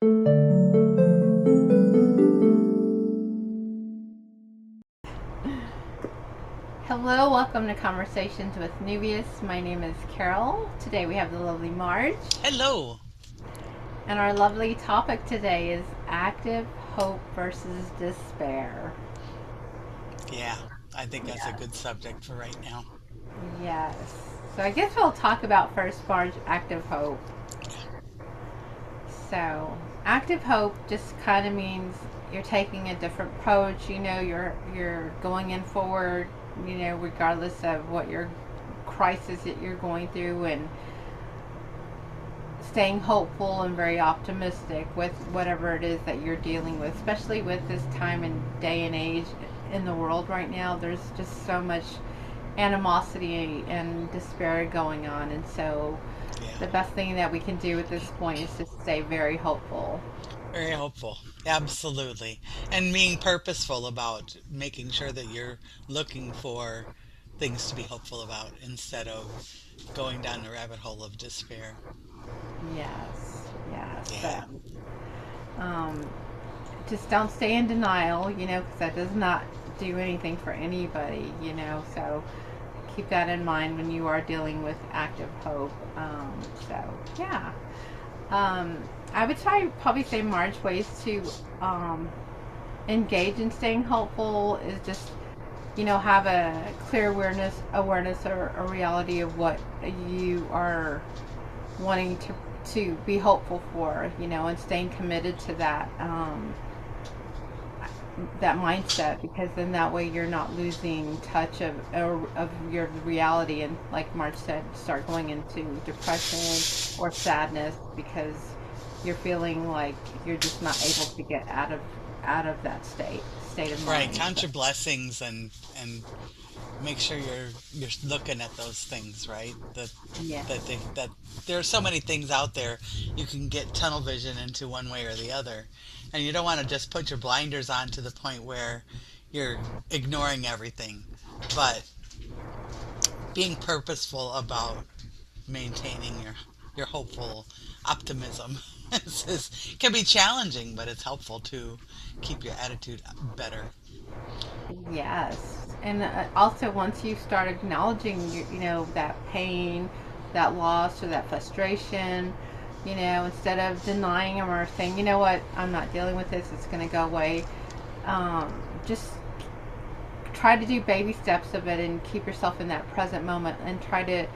Hello, welcome to Conversations with Neuvias. My name is Carol. Today we have the lovely Marge. Hello. And our lovely topic today is active hope versus despair. Yeah, I think that's a Yes. good subject for right now. Yes. So I guess we'll talk about first, Marge, active hope. So active hope just kind of means you're taking a different approach. You're going in forward. Regardless of what your crisis that you're going through, and staying hopeful and very optimistic with whatever it is that you're dealing with, especially with this time and day and age in the world right now. There's just so much animosity and despair going on, and so Yeah, the best thing that we can do at this point is to stay very hopeful. very helpful. Absolutely. And being purposeful about making sure that you're looking for things to be hopeful about instead of going down the rabbit hole of despair. Yes, yes. Yeah, Um, just don't stay in denial, because that does not do anything for anybody, so keep that in mind when you are dealing with active hope. So, yeah. Um, I would probably say March ways to engage in staying hopeful is just, have a clear awareness or a reality of what you are wanting to be hopeful for, and staying committed to that mindset, because then that way you're not losing touch of your reality, and like March said, start going into depression or sadness because you're feeling like you're just not able to get out of that state of right. mind. Count your blessings and make sure you're looking at those things, right? Yes. That there are so many things out there you can get tunnel vision into one way or the other, and you don't want to just put your blinders on to the point where you're ignoring everything, but being purposeful about maintaining your hopeful optimism can be challenging, but it's helpful to keep your attitude better. Yes. And also, once you start acknowledging, that pain, that loss, or that frustration, instead of denying them or saying, you know what, I'm not dealing with this, it's going to go away, just try to do baby steps of it and keep yourself in that present moment and try to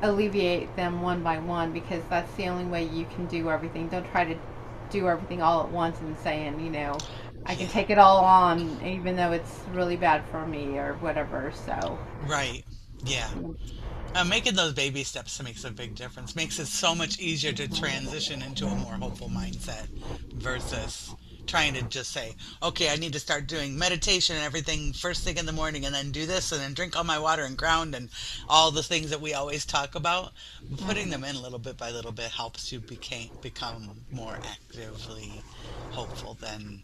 alleviate them one by one, because that's the only way you can do everything. Don't try to do everything all at once and saying, I can Yeah, take it all on even though it's really bad for me or whatever. So, right. Yeah. Making those baby steps makes a big difference. Makes it so much easier to transition into a more hopeful mindset versus trying to just say, okay, I need to start doing meditation and everything first thing in the morning and then do this and then drink all my water and ground and all the things that we always talk about. Putting them in little bit by little bit helps you become more actively hopeful than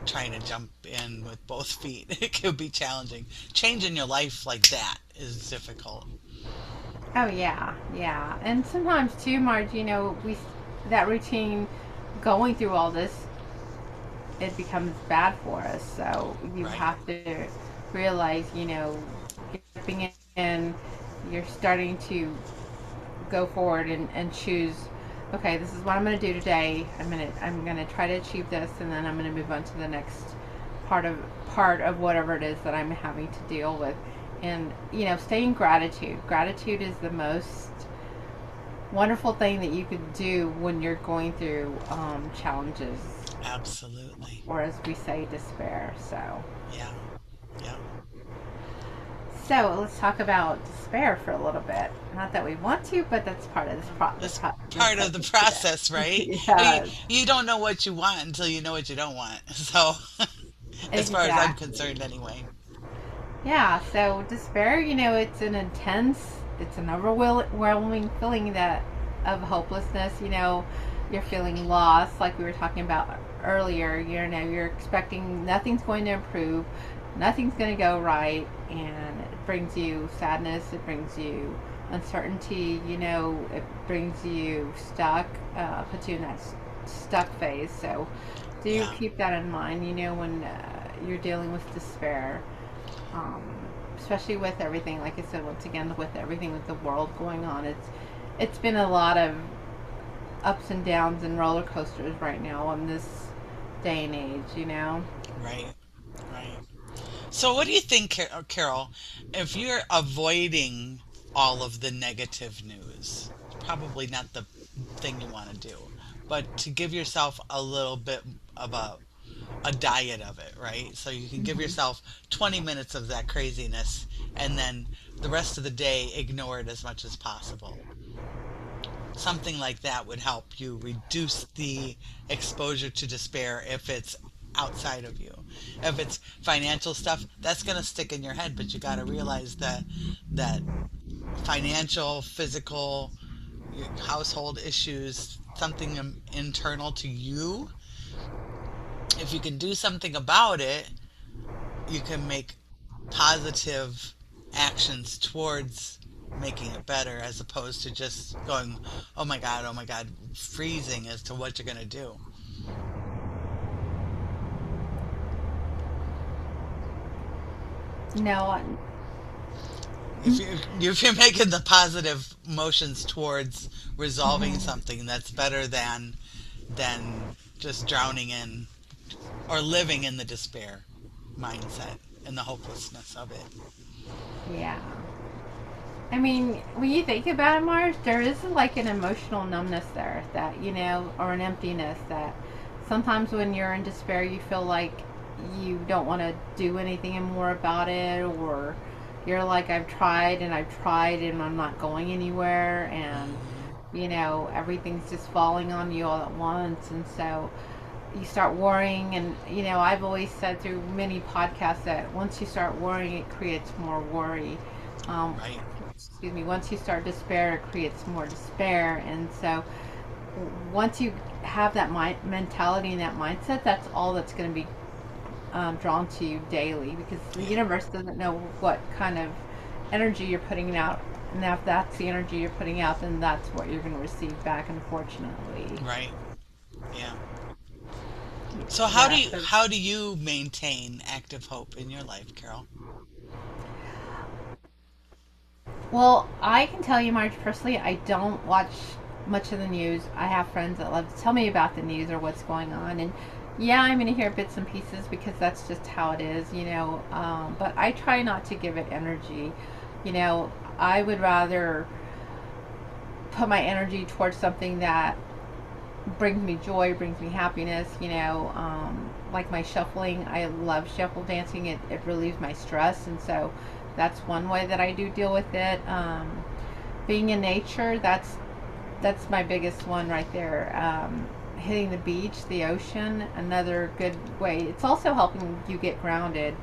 trying to jump in with both feet. It could be challenging. Changing your life like that is difficult. oh yeah, yeah. And sometimes too, Marge, we that routine going through all this, it becomes bad for us. So you Right. have to realize, dipping in, you're starting to go forward and choose, okay, this is what I'm going to do today. I'm going to try to achieve this, and then I'm going to move on to the next part of whatever it is that I'm having to deal with. And stay in gratitude is the most wonderful thing that you could do when you're going through challenges, Absolutely. or as we say, despair. So Yeah. Yeah. let's talk about despair for a little bit. Not that we want to, but that's part of It's this part of the subject today. process, right? I mean, Yes, you don't know what you want until you know what you don't want. So, as far as I'm exactly. concerned, anyway. Yeah, so despair, it's an overwhelming feeling that of hopelessness. You're feeling lost, like we were talking about earlier. You're expecting nothing's going to improve, nothing's going to go right, and it brings you sadness. It brings you uncertainty. It brings you stuck, puts you in that stuck phase. So do Yeah. keep that in mind, when you're dealing with despair. Um, Especially with everything, like I said, once again, with everything with the world going on, it's been a lot of ups and downs and roller coasters right now in this day and age. Right. Right. So, what do you think, Carol, if you're avoiding all of the negative news? Probably not the thing you want to do, but to give yourself a little bit of a diet of it, right? So you can give Mhm. yourself 20 minutes of that craziness and then the rest of the day ignore it as much as possible. Something like that would help you reduce the exposure to despair if it's outside of you. If it's financial stuff, that's going to stick in your head, but you got to realize that financial, physical, household issues, something internal to you, if you can do something about it, you can make positive actions towards making it better as opposed to just going, oh my God, freezing as to what you're going to do. No, If you're making the positive motions towards resolving mhm. something, that's better than just drowning in or living in the despair mindset and the hopelessness of it. Yeah. I mean, when you think about it, Marge, there is like an emotional numbness there that, or an emptiness that sometimes when you're in despair, you feel like you don't want to do anything more about it, or you're like, I've tried and I'm not going anywhere, and, Hmm. everything's just falling on you all at once. And so you start worrying. And, I've always said through many podcasts that once you start worrying, it creates more worry. Um, Right. excuse me, once you start despair, it creates more despair. And so once you have that mentality and that mindset, that's all that's going to be drawn to you daily, because the Yeah. universe doesn't know what kind of energy you're putting out. And if that's the energy you're putting out, then that's what you're going to receive back, unfortunately. Right. Yeah. So Yeah. So, how do you maintain active hope in your life, Carol? well, I can tell you, Marge, personally, I don't watch much of the news. I have friends that love to tell me about the news or what's going on. And yeah, I'm going to hear bits and pieces because that's just how it is. But I try not to give it energy. I would rather put my energy towards something that brings me joy, brings me happiness. Like my shuffling, I love shuffle dancing. It relieves my stress, and so that's one way that I do deal with it. Being in nature, that's my biggest one right there. Hitting the beach, the ocean, another good way. It's also helping you get grounded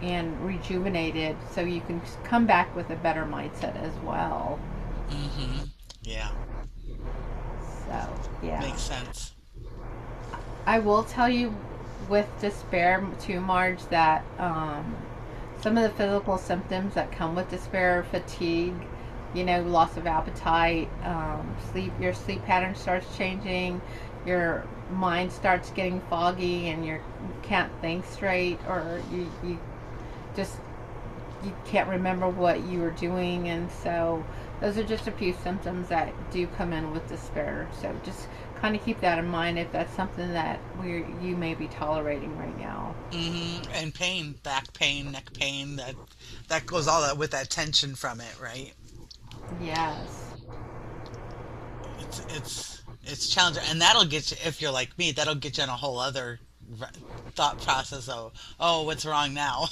and rejuvenated, so you can come back with a better mindset as well. Hmm. Yeah. So yeah. Makes sense. I will tell you with despair too, Marge, that some of the physical symptoms that come with despair, fatigue, loss of appetite, your sleep pattern starts changing, your mind starts getting foggy, and you can't think straight, or you just you can't remember what you were doing. And so those are just a few symptoms that do come in with despair. So just kind of keep that in mind if that's something that you may be tolerating right now. And pain, back pain, neck pain, that goes all that with that tension from it, right? Yes. It's challenging, and that'll get you if you're like me. That'll get you in a whole other r- thought process of, oh, what's wrong now,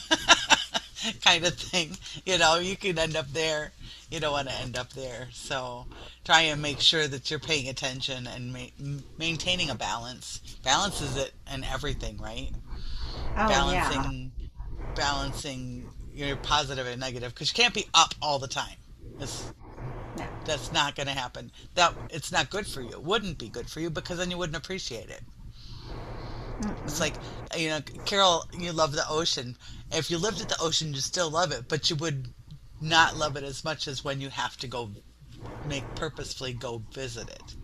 kind of thing. You could end up there. You don't want to end up there. So try and make sure that you're paying attention and maintaining a balance. Balance is it in everything, right? Oh yeah. Balancing balancing your positive and negative because you can't be up all the time. It's, No. that's not going to happen. That it's not good for you. It wouldn't be good for you because then you wouldn't appreciate it. It's Mm-mm. like, Carol, you love the ocean. If you lived at the ocean, you still love it, but you would not love it as much as when you have to go purposefully go visit it.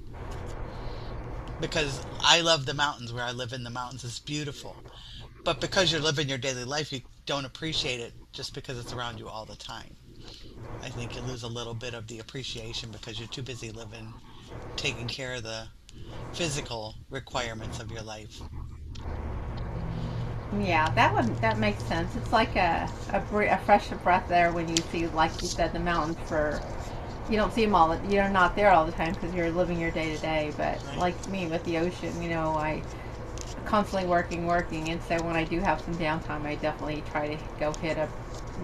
because I love the mountains. Where I live in the mountains is beautiful. But because you're living your daily life, you don't appreciate it just because it's around you all the time. I think you lose a little bit of the appreciation because you're too busy living, taking care of the physical requirements of your life. Yeah, that makes sense. It's like a fresh breath there when you see, like you said, the mountains. For you don't see them all. You're not there all the time because you're living your day to day. But Right? like me with the ocean, I constantly working, and so when I do have some downtime, I definitely try to go hit up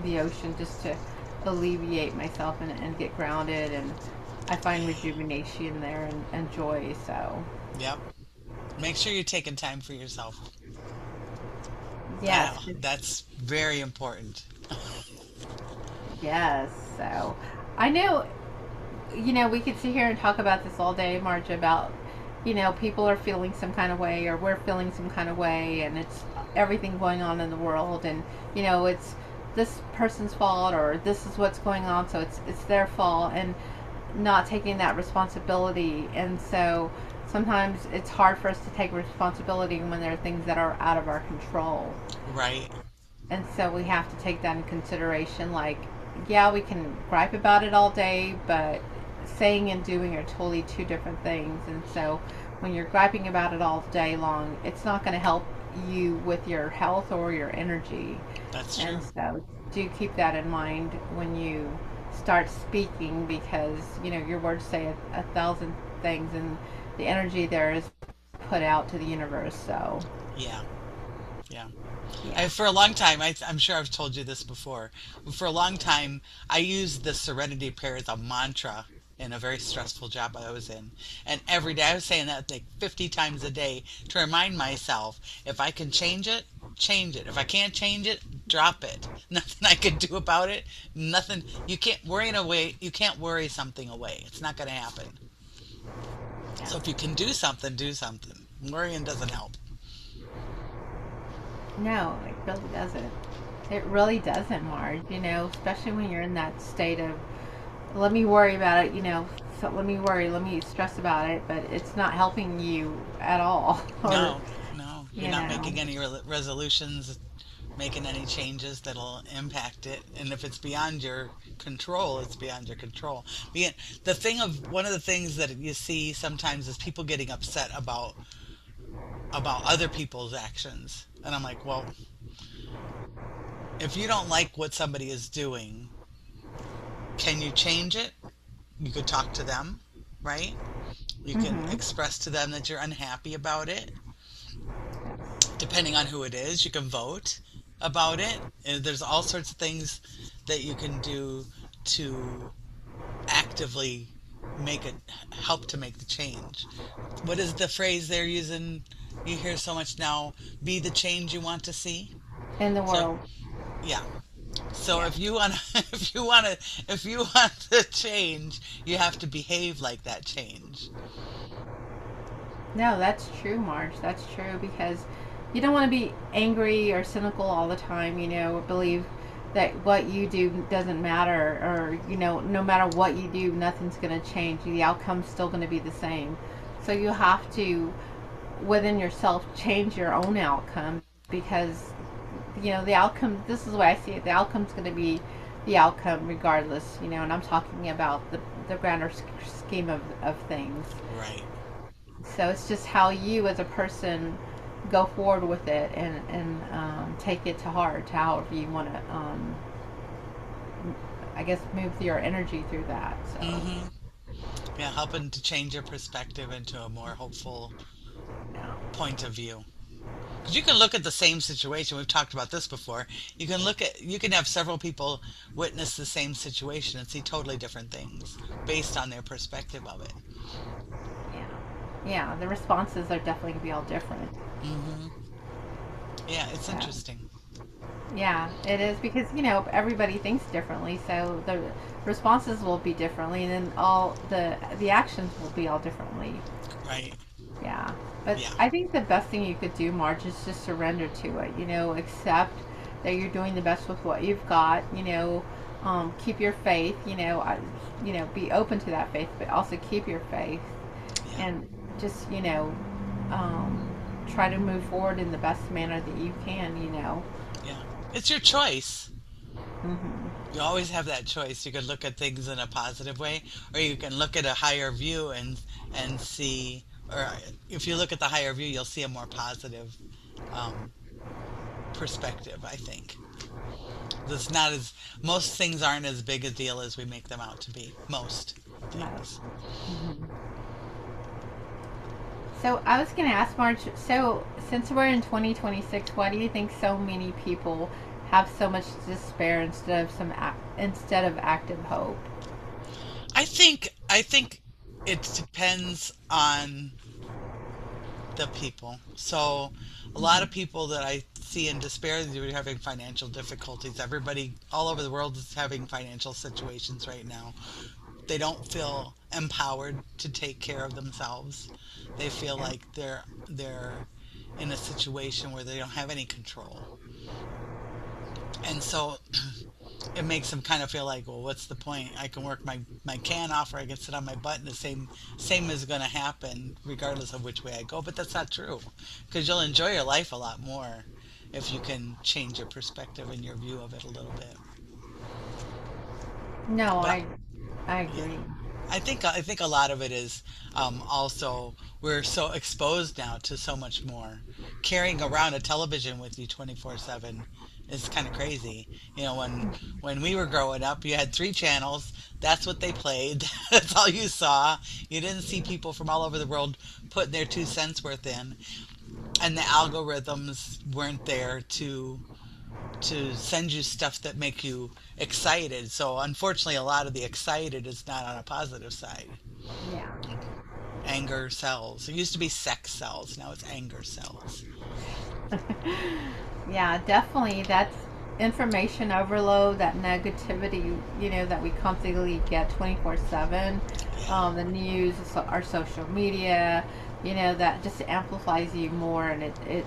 the ocean just to alleviate myself and get grounded, and I find rejuvenation there and joy. So Yep. Make sure you're taking time for yourself. yes, That's very important. yes. So I know, we could sit here and talk about this all day, Marge, about, people are feeling some kind of way, or we're feeling some kind of way, and it's everything going on in the world, and, it's this person's fault, or this is what's going on, so it's their fault, and not taking that responsibility. And so sometimes it's hard for us to take responsibility when there are things that are out of our control. Right? And so we have to take that in consideration. Like, yeah, we can gripe about it all day, but saying and doing are totally two different things. And so when you're griping about it all day long, it's not going to help you with your health or your energy. That's And true. so do keep that in mind when you start speaking, because, your words say a thousand things, and the energy there is put out to the universe. So, Yeah. Yeah. yeah. For a long time, I'm sure I've told you this before. For a long time, I used the Serenity Prayer as a mantra in a very stressful job I was in. And every day I was saying that like 50 times a day to remind myself if I can change it, change it. If I can't change it, drop it. Nothing I can do about it. Nothing. You can't worry away. You can't worry something away. It's not going to happen. Yeah. So if you can do something, do something. Worrying doesn't help. No, it really doesn't. It really doesn't, Marge, especially when you're in that state of, let me worry about it, so let me worry, let me stress about it, but it's not helping you at all. Or, No, no, you're you not know, making any resolutions, making any changes that'll impact it. And if it's beyond your control, it's beyond your control. The thing of one of the things that you see sometimes is people getting upset about other people's actions. And I'm like, well, if you don't like what somebody is doing, can you change it? You could talk to them, right? You can mm-hmm. express to them that you're unhappy about it. Depending on who it is, you can vote about it. And there's all sorts of things that you can do to actively make it help to make the change. What is the phrase they're using you hear so much now? Be the change you want to see. In the So, world. yeah. So Yeah. if you want if you want to change, you have to behave like that change. No, that's true, Marge. That's true, because you don't want to be angry or cynical all the time, believe that what you do doesn't matter, or, no matter what you do, nothing's going to change. The outcome's still going to be the same. So you have to, within yourself, change your own outcome, because, the outcome, this is the way I see it, the outcome's going to be the outcome regardless, and I'm talking about the grander scheme of things. Right. So it's just how you, as a person, go forward with it, and take it to heart, however you want to, I guess, move your energy through that. So, Mm-hmm. Yeah, helping to change your perspective into a more hopeful yeah. point of view. Because you can look at the same situation. We've talked about this before. You can have several people witness the same situation and see totally different things based on their perspective of it. Yeah. Yeah, the responses are definitely going to be all different. Hmm. Yeah, it's So, interesting. yeah, it is, because, everybody thinks differently, so the responses will be differently, and then all the actions will be all differently. Right. Yeah. But Yeah. I think the best thing you could do, Marge, is just surrender to it. Accept that you're doing the best with what you've got. Keep your faith. Be open to that faith, but also keep your faith, Yeah. and just, try to move forward in the best manner that you can. Yeah. It's your choice. Hmm. You always have that choice. You can look at things in a positive way, or you can look at a higher view and see, or if you look at the higher view, you'll see a more positive um, perspective, I think. It's not as most things aren't as big a deal as we make them out to be. Most things. Most. Hmm. So I was going to ask Marge. So since we're in 2026, why do you think so many people have so much despair instead of active hope? I think it depends on the people. So a lot of Hmm. people that I see in despair, they're having financial difficulties. Everybody all over the world is having financial situations right now. They don't feel empowered to take care of themselves. They feel Yeah. like they're in a situation where they don't have any control. And so it makes them kind of feel like, well, what's the point? I can work my can off, or I can sit on my butt, and the same is going to happen regardless of which way I go. But that's not true, because you'll enjoy your life a lot more if you can change your perspective and your view of it a little bit. No, But I yeah, agree. I think a lot of it is also we're so exposed now to so much more. Carrying around a television with you 24/7 is kind of crazy. When we were growing up, you had three channels. That's what they played. That's all you saw. You didn't see people from all over the world putting their 2 cents worth in, and the algorithms weren't there to send you stuff that make you excited. So unfortunately, a lot of the excited is not on a positive side. Yeah. Like anger sells. It used to be sex sells. Now it's anger sells. Yeah, definitely. That's information overload, that negativity, that we constantly get 24/7. Yeah, The news, our social media, that just amplifies you more, and it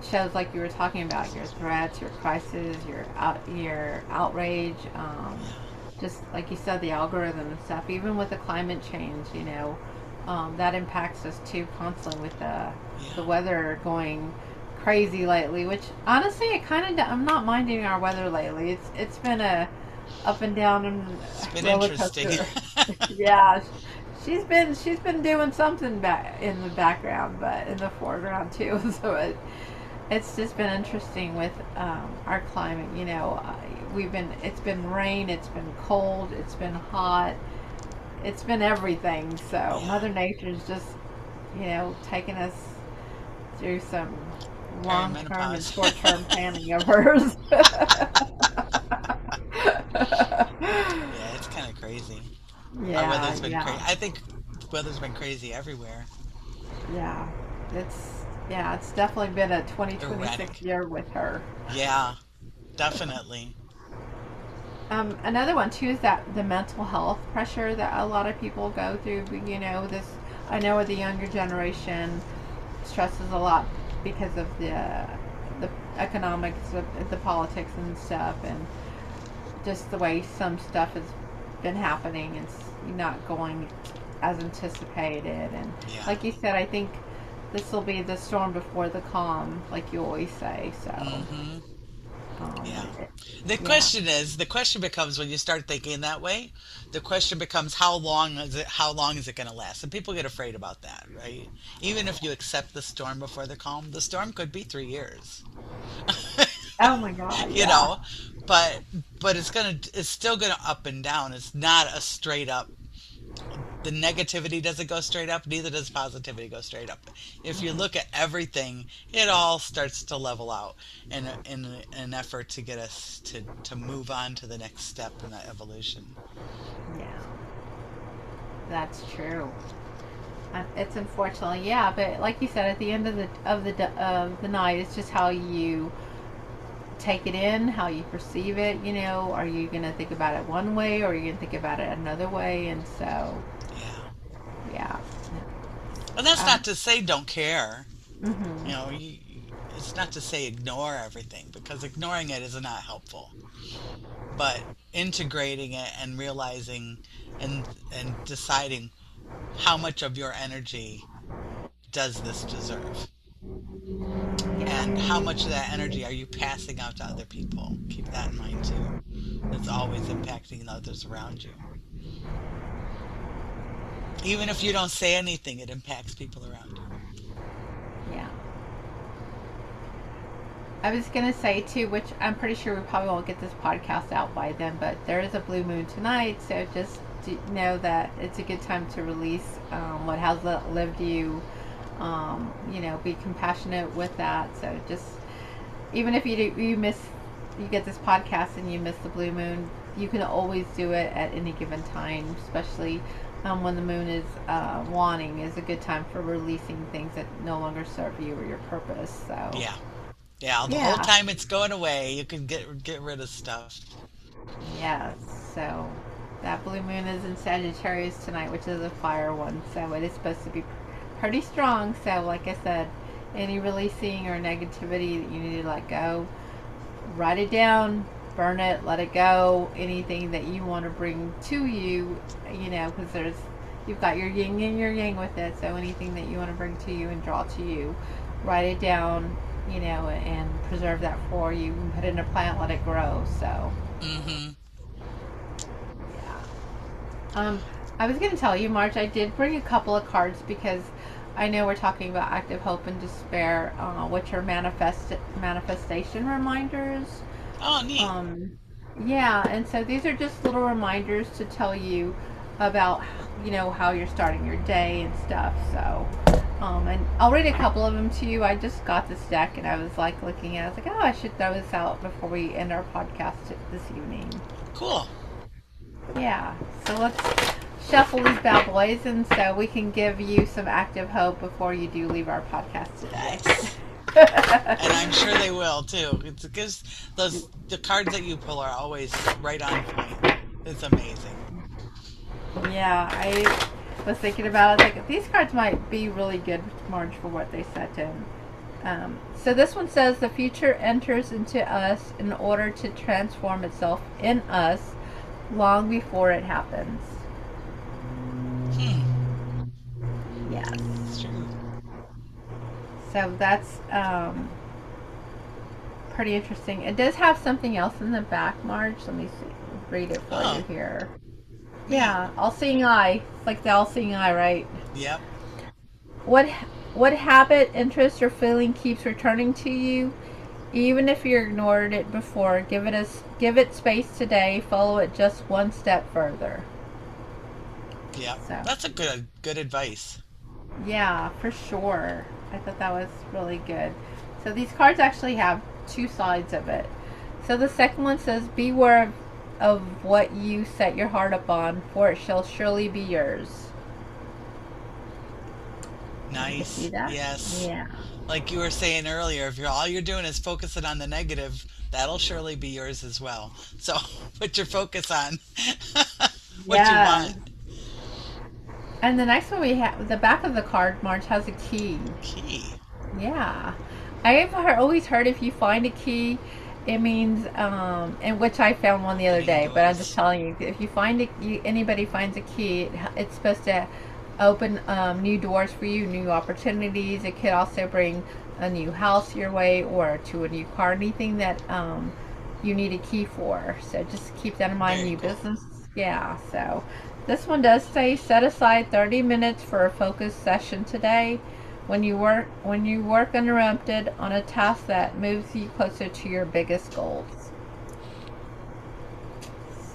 shows, like you were talking about, your threats, your crisis, your outrage. yeah, Just like you said, the algorithm and stuff. Even with the climate change, that impacts us too constantly with the yeah. weather going crazy lately. Which honestly, it kind of I'm not minding our weather lately. It's been a up and down and It's been roller interesting. coaster. Yeah, she's been doing something back in the background, but in the foreground too. So it's just been interesting with our climate. It's been rain, it's been cold, it's been hot, it's been everything. So Yeah, Mother Nature's just taking us through some long term and perimenopause. short term planning of hers. Yeah, it's kind of crazy. Our Yeah, weather's been crazy. yeah, I think weather's been crazy everywhere. yeah. It's definitely been a 2026 Erratic. year with her. Yeah, definitely. Another one too is that the mental health pressure that a lot of people go through. This I know with the younger generation stresses a lot because of the economics of the politics and stuff, and just the way some stuff has been happening and not going as anticipated. And Yeah. like you said, I think this will be the storm before the calm, like you always say. So, Mm-hmm. um, Yeah. it, yeah. The question becomes when you start thinking that way, the question becomes how long is it going to last? And people get afraid about that, right? Even if you accept the storm before the calm, the storm could be 3 years. Oh my God, you yeah. know, but it's still gonna up and down. It's not a straight up. The negativity doesn't go straight up, neither does positivity go straight up. If you look Hmm. at everything, it all starts to level out in an effort to get us to move on to the next step in that evolution. Yeah, that's true. It's unfortunately, yeah, but like you said, at the end of the night, it's just how you take it in, how you perceive it. Are you gonna think about it one way, or are you gonna think about it another way? And so, Yeah. yeah. And that's Um, not to say don't care. hmm. It's not to say ignore everything, because ignoring it is not helpful. But integrating it and realizing and deciding how much of your energy does this deserve? And Yeah. how much of that energy are you passing out to other people? Keep that in mind too. It's always impacting the others around you. Even if you don't say anything, it impacts people around you. Yeah. I was gonna say too, which I'm pretty sure we probably won't get this podcast out by then, but there is a blue moon tonight, so just know that it's a good time to release what has lived you. Be compassionate with that. So just even if you get this podcast and you miss the blue moon, you can always do it at any given time, especially when the moon is waning. Is a good time for releasing things that no longer serve you or your purpose. So Yeah. Yeah, the whole yeah. time it's going away, you can get rid of stuff. Yes. So that blue moon is in Sagittarius tonight, which is a fire one. So it is supposed to be pretty strong. So, like I said, any releasing or negativity that you need to let go, write it down, burn it, let it go. Anything that you want to bring to you, because you've got your yin and your yang with it. So anything that you want to bring to you and draw to you, write it down, and preserve that for you. And put it in a plant, let it grow. So Mm-hmm. yeah. I was going to tell you, March, I did bring a couple of cards because I know we're talking about active hope and despair, which are manifestation reminders. Oh, neat. Um, yeah, and so these are just little reminders to tell you about, how you're starting your day and stuff. So, and I'll read a couple of them to you. I just got this deck and I was like looking at it. I was like, oh, I should throw this out before we end our podcast this evening. Cool. Yeah, so let's shuffle these bad boys, and so we can give you some active hope before you do leave our podcast today. Yes. And I'm sure they will too. It's because the cards that you pull are always right on point. It's amazing. Yeah, I was thinking about it. Like these cards might be really good, Marge, for what they said to him. So this one says the future enters into us in order to transform itself in us long before it happens. Hmm. Yes. It's true. So that's pretty interesting. It does have something else in the back, Marge. Let me see. Read it for you Oh, here. neat. Yeah, all-seeing eye. It's like the all-seeing eye, right? Yep. What what habit, interest, or feeling keeps returning to you, even if you ignored it before? Give it space today. Follow it just one step further. Yep. So That's a good advice. yeah, for sure. I thought that was really good. So these cards actually have two sides of it. So the second one says, beware of what you set your heart upon, for it shall surely be yours. You see Nice. that? Yes. Yeah. Like you were saying earlier, if all you're doing is focusing on the negative, that'll surely be yours as well. So put your focus on what you Yeah. want. And the next one we have, the back of the card, March, has a key. Key. Yeah. Always heard if you find a key, it means, and which I found one the other Opening day, but I'm just doors. telling you, if you find anybody finds a key, it's supposed to open new doors for you, new opportunities. It could also bring a new house your way or to a new car, anything that you need a key for. So just keep that in mind. Very New cool. business, yeah. So this one does say set aside 30 minutes for a focused session today. When you work uninterrupted on a task that moves you closer to your biggest goals.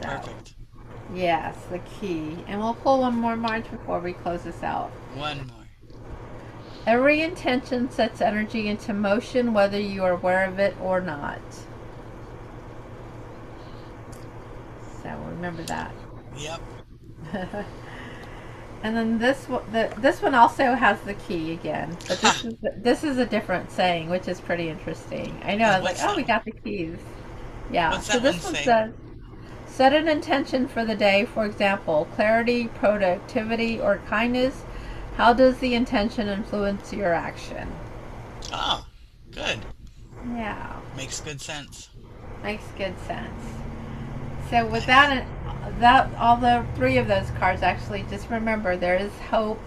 So, Perfect. yes, the key. And we'll pull one more, March, before we close this out. One more. Every intention sets energy into motion, whether you are aware of it or not. So remember that. Yep. And then this one also has the key again, but this is a different saying, which is pretty interesting. I know. I And was like, what's oh, that we one? got the keys. Yeah. What's So that one this one say? says, set an intention for the day. For example, clarity, productivity, or kindness. How does the intention influence your action? Oh, good. Yeah, Makes good sense. makes good sense. So with Nice. that all the three of those cards, actually, just remember there is hope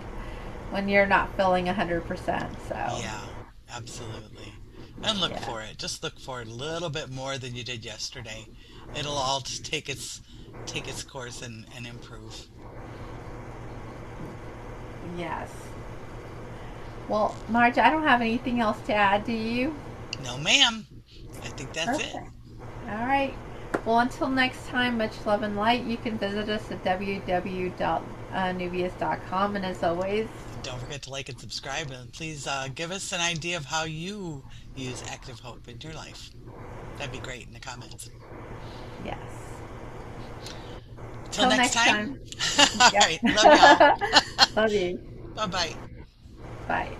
when you're not feeling 100%. So Yeah, absolutely. And look yeah, for it. Just look for it a little bit more than you did yesterday. It'll all just take its course and improve. yes. Well, Marge, I don't have anything else to add. Do you? No, ma'am. I think that's it. Perfect. All right. Well, until next time, much love and light. You can visit us at www.neuvias.com. And as always, Don't forget to like and subscribe, and please give us an idea of how you use active hope in your life. That'd be great in the comments. yes. Till Till next next time. time. All Yep. right. Love y'all. Love you. Bye bye. Bye.